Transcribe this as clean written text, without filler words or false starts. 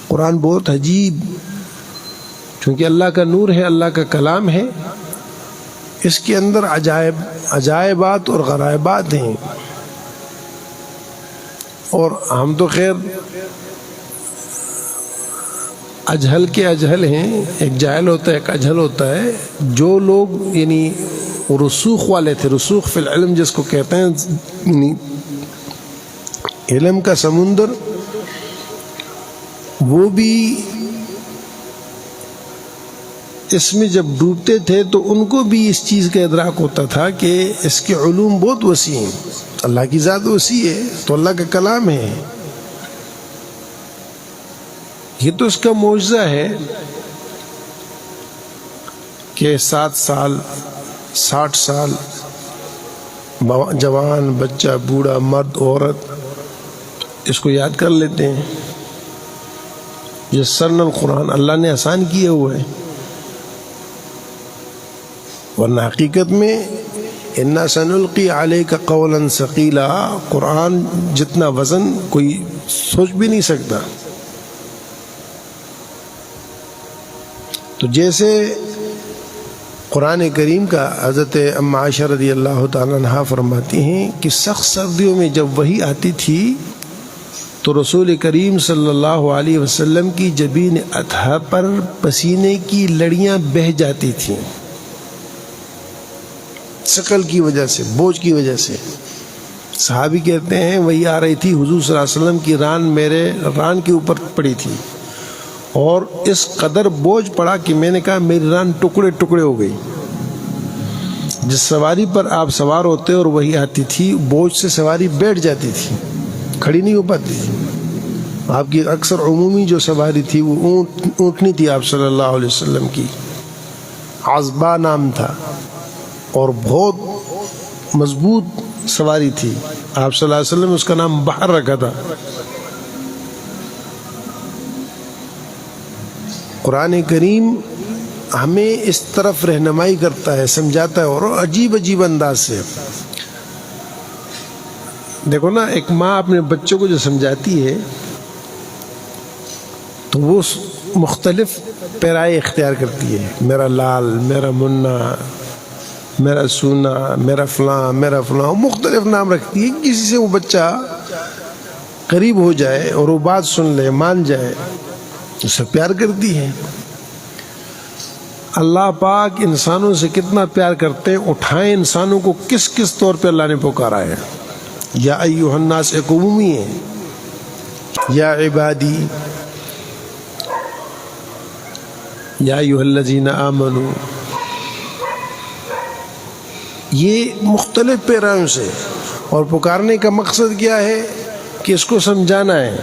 قرآن بہت عجیب، چونکہ اللہ کا نور ہے، اللہ کا کلام ہے، اس کے اندر عجائبات اور غرائبات ہیں. اور ہم تو خیر اجہل کے اجہل ہیں، ایک جاہل ہوتا ہے ایک اجہل ہوتا ہے. جو لوگ یعنی رسوخ والے تھے، رسوخ فی العلم جس کو کہتے ہیں، یعنی علم کا سمندر، وہ بھی اس میں جب ڈوبتے تھے تو ان کو بھی اس چیز کا ادراک ہوتا تھا کہ اس کے علوم بہت وسیع ہیں. اللہ کی ذات وسیع ہے تو اللہ کا کلام ہے. یہ تو اس کا معجزہ ہے کہ 7 سال 60 سال جوان بچہ بوڑھا مرد عورت اس کو یاد کر لیتے ہیں. یہ سرن القرآن اللہ نے آسان کیے ہوئے ہے، ورنہ حقیقت میں انا سنلقی علیک قولا ثقیلا، قرآن جتنا وزن کوئی سوچ بھی نہیں سکتا. تو جیسے قرآن کریم کا حضرت ام عائشہ رضی اللہ تعالیٰ عنہا فرماتی ہیں کہ سخت سردیوں میں جب وحی آتی تھی تو رسول کریم صلی اللہ علیہ وسلم کی جبین اطہر پر پسینے کی لڑیاں بہہ جاتی تھیں، ثقل کی وجہ سے، بوجھ کی وجہ سے. صحابی کہتے ہیں وہی آ رہی تھی، حضور صلی اللہ علیہ وسلم کی ران میرے ران کے اوپر پڑی تھی، اور اس قدر بوجھ پڑا کہ میں نے کہا میری ران ٹکڑے ٹکڑے ہو گئی. جس سواری پر آپ سوار ہوتے اور وہی آتی تھی، بوجھ سے سواری بیٹھ جاتی تھی، کھڑی نہیں ہو پاتی تھی. آپ کی اکثر عمومی جو سواری تھی وہ اونٹنی تھی آپ صلی اللہ علیہ وسلم کی، عذبہ نام تھا، اور بہت مضبوط سواری تھی. آپ صلی اللہ علیہ وسلم اس کا نام بحر رکھا تھا. قرآن کریم ہمیں اس طرف رہنمائی کرتا ہے، سمجھاتا ہے، اور عجیب عجیب انداز سے. دیکھو نا، ایک ماں اپنے بچوں کو جو سمجھاتی ہے تو وہ مختلف پیرائے اختیار کرتی ہے. میرا لال، میرا منا، میرا سونا، میرا فلاں، میرا فلاں، مختلف نام رکھتی ہے. کسی سے وہ بچہ قریب ہو جائے اور وہ بات سن لے، مان جائے، اسے پیار کرتی ہے. اللہ پاک انسانوں سے کتنا پیار کرتے ہیں. اٹھائیں انسانوں کو کس کس طور پہ اللہ نے پکارا ہے. یا ایھا الناس ایک عمومی ہے، یا عبادی، یا ایھا الذین آمنوا، یہ مختلف پیروں سے. اور پکارنے کا مقصد کیا ہے کہ اس کو سمجھانا ہے.